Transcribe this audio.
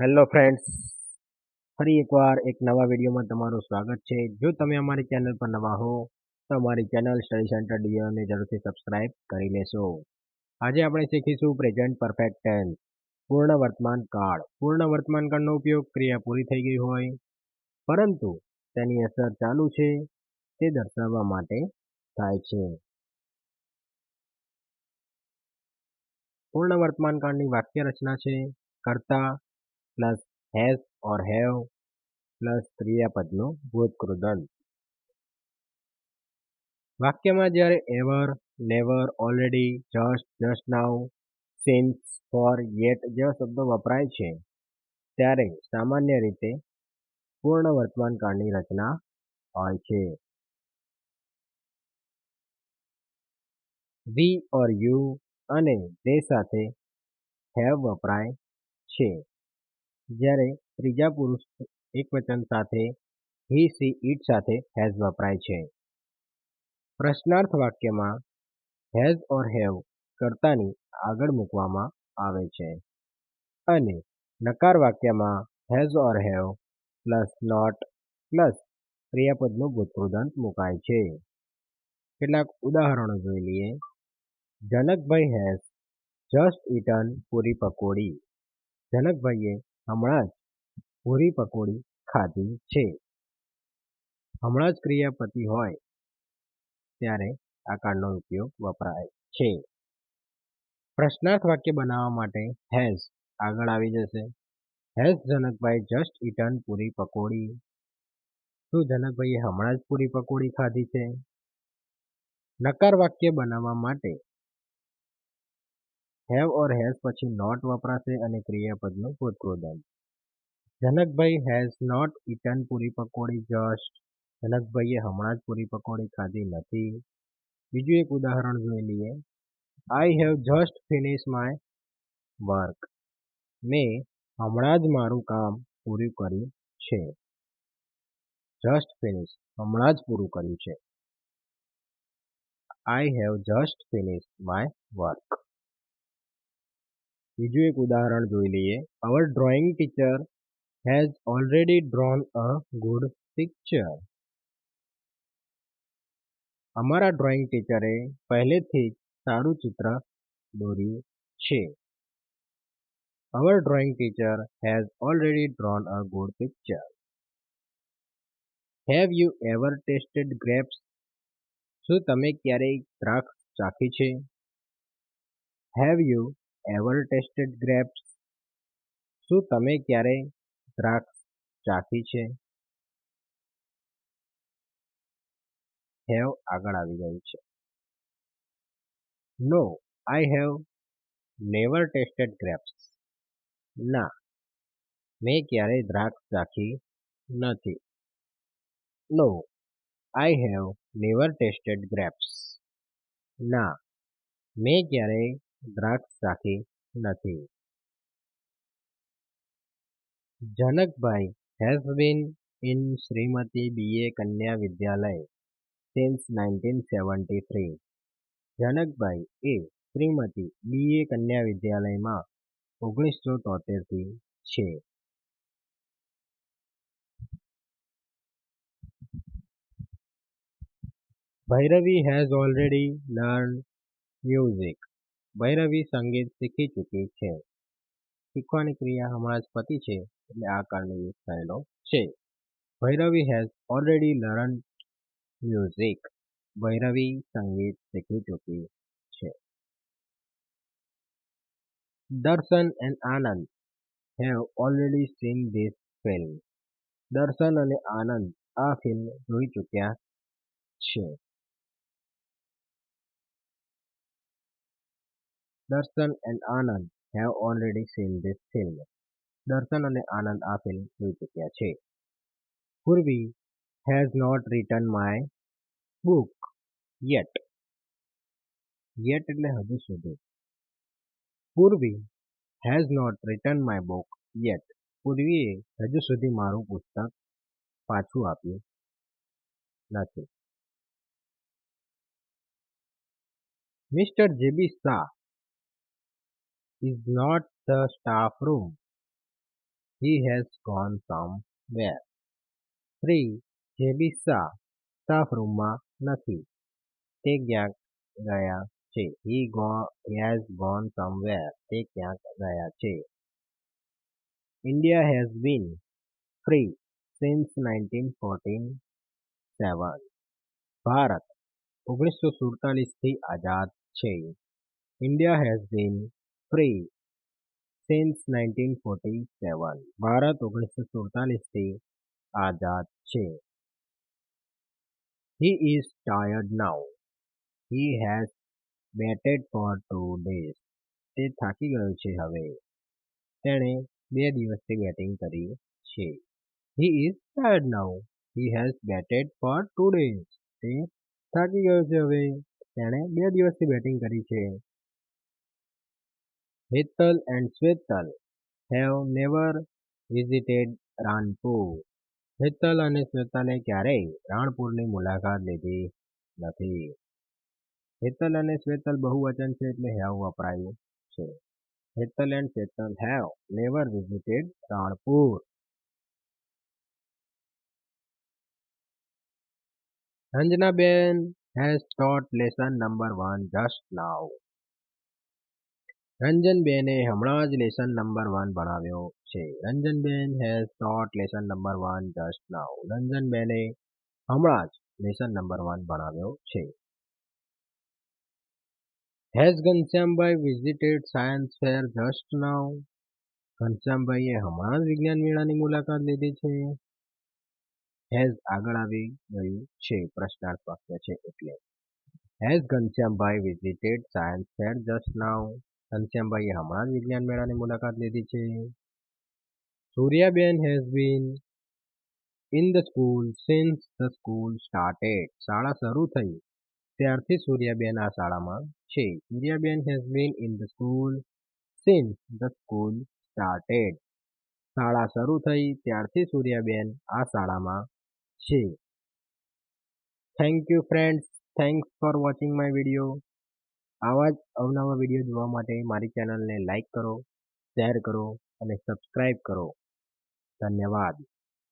Hello friends, ફરી એકવાર એક નવા વિડીયોમાં તમારું સ્વાગત છે. જો તમે અમારી ચેનલ પર નવા હો તો અમારી ચેનલ સ્ટડી સેન્ટર ડીઓને જરૂરથી સબસ્ક્રાઇબ કરી લેશો. આજે આપણે શીખીશું પ્રેઝન્ટ પરફેક્ટ ટેન્સ, પૂર્ણ વર્તમાન કાળ. પૂર્ણ વર્તમાન કાળનો ઉપયોગ ક્રિયા પૂરી થઈ ગઈ હોય પરંતુ તેની અસર ચાલુ છે તે દર્શાવવા માટે થાય છે. પૂર્ણ વર્તમાન કાળની વાક્ય રચના છે કર્તા plus has or have plus ક્રિયાપદનું ભૂતકૃદંત. વાક્યમાં જ્યારે ever, never, already, just, just now, since, for, yet જેવા શબ્દો વપરાય છે ત્યારે સામાન્ય રીતે પૂર્ણ વર્તમાન કાળની રચના હોય છે. વી ઓર યુ અને તે સાથે હેવ વપરાય છે. જ્યારે ત્રીજા પુરુષ એકવચન સાથે હી, સી, ઇટ સાથે હેઝ વપરાય છે. પ્રશ્નાર્થ વાક્યમાં હેઝ ઓર હેવ કર્તાની આગળ મૂકવામાં આવે છે અને નકાર વાક્યમાં has or have plus not plus ક્રિયાપદનું ભૂતકૃદંત મુકાય છે. કેટલાક ઉદાહરણો જોઈ લઈએ. Janakbhai has just eaten puri pakodi. જનકભાઈએ હમણાં જ પૂરી પકોડી ખાધી છે. હમણાં જ ક્રિયાપતિ હોય ત્યારે આ કાળનો ઉપયોગ વપરાય છે. પ્રશ્નાર્થ વાક્ય બનાવવા માટે હેઝ આગળ આવી જશે. Has Janakbhai just eaten puri પકોડી? શું જનકભાઈએ હમણાં જ પૂરી પકોડી ખાધી છે? નકાર વાક્ય બનાવવા માટે હેવ ઓર હેઝ પછી નોટ વપરાશે અને ક્રિયાપદનું ભૂતકૃદંત. જનકભાઈ has not eaten puri pakodi just. જનકભાઈએ હમણાં જ પૂરી પકોડી ખાધી નથી. બીજું એક ઉદાહરણ જોઈ લઈએ. આઈ have just finish my work. મેં હમણાં જ મારું કામ પૂરું કર્યું છે. જસ્ટ ફિનિશ હમણાં જ પૂરું કર્યું છે. I have just finish my work. બીજું એક ઉદાહરણ જોઈ લઈએ. Our drawing teacher has already drawn a good picture. અમારા ડ્રોઈંગ ટીચરે પહેલેથી જ સારું ચિત્ર દોર્યું છે. Our drawing teacher has already drawn a good picture. Have you ever tasted grapes? શું તમે ક્યારેય દ્રાક્ષ ચાખી છે? Have you ever tasted grapes? શું તમે ક્યારેય દ્રાક્ષ ચાખી છે? હેવ આગળ આવી ગયું છે. No, I have never tasted grapes. ના, મેં ક્યારેય દ્રાક્ષ ચાખી નથી. No, I have never tasted grapes. ના, મેં ક્યારેય દ્રાક્ષ ચાખી નથી. Janakbhai has been in Shrimati BA Kanya Vidyalaya since 1973. Janakbhai એ શ્રીમતી બીએ કન્યા વિદ્યાલયમાં 1973થી છે. Bhairavi has already learn music. Bhairavi સંગીત શીખી ચૂકી છે. શીખવાની ક્રિયા હમણાં જ પતી છે એટલે આ કાળનો યુઝ થયેલો છે. Bhairavi has already learn music. Bhairavi સંગીત શીખી ચૂકી છે. Darshan and Anand have already seen this film. Darshan અને આનંદ આ ફિલ્મ જોઈ ચૂક્યા છે. Darshan and Anand have already seen this film. Darshan અને આનંદ આ ફિલ્મ જોઈ ચૂક્યા છે. Purvi has not written my book yet. Yet એટલે હજુ સુધી. Purvi has not written my book yet. પૂર્વીએ હજુ સુધી મારું પુસ્તક પાછું આપ્યું નથી. Mister JB Shah is not the staff room. He has gone somewhere. 3. જે બી સ્ટાફ રૂમમાં નથી. તે ક્યાંક ગયા છે. He has gone somewhere. તે ક્યાંક ગયા છે. India has been free since 1947. Bharat 1947 થી આઝાદ છે. India has been free since 1947. Bharat 1947 થી આઝાદ છે. He is tired now. He has batted for 2 days. તે થાકી ગયો છે હવે. તેણે 2 દિવસથી બેટિંગ કરી છે. He is tired now. He has batted for 2 days. તે થાકી ગયો છે હવે. તેણે 2 દિવસથી બેટિંગ કરી છે. Hetal and Svetal have never visited Ranpur. Hetal અને શ્વેતાલે ક્યારેય રાણપુરની મુલાકાત લીધી નથી. હેતલ અને શ્વેતલ બહુવચન છે એટલે હેવ વપરાયું છે. Hetal and Shwetal have never visited Ranpur. Ranjanaben has taught lesson number 1 just now. રંજનબેને હમણાં જ લેસન નંબર 1 ભણાવ્યો છે. Ranjanben has taught lesson number 1 just now. રંજનબેને હમણાં જ લેસન નંબર 1 ભણાવ્યો છે. Has Ghanshyambhai visited science fair just now? ઘનશ્યામભાઈએ હમણાં જ વિજ્ઞાન મેળાની મુલાકાત લીધી છે. Has આગળ આવી ગયું છે, પ્રશ્નાર્થ વાક્ય છે એટલે. Has Ghanshyambhai visited science fair just now? ઘનશ્યામભાઈએ હમણાં જ વિજ્ઞાન મેળાની મુલાકાત લીધી છે. સૂર્યાબેન has been in the school since the school started. શાળા શરૂ થઈ ત્યારથી સૂર્યાબેન આ શાળામાં છે. સૂર્યાબેન has been in the school since the school started. શાળા શરૂ થઈ ત્યારથી સૂર્યાબેન આ શાળામાં છે. Thank you friends. Thanks for watching my video. આવા જ અવનવા વિડીયો જોવા માટે મારી ચેનલને લાઈક કરો, શેર કરો અને સબસ્ક્રાઈબ કરો. ધન્યવાદ.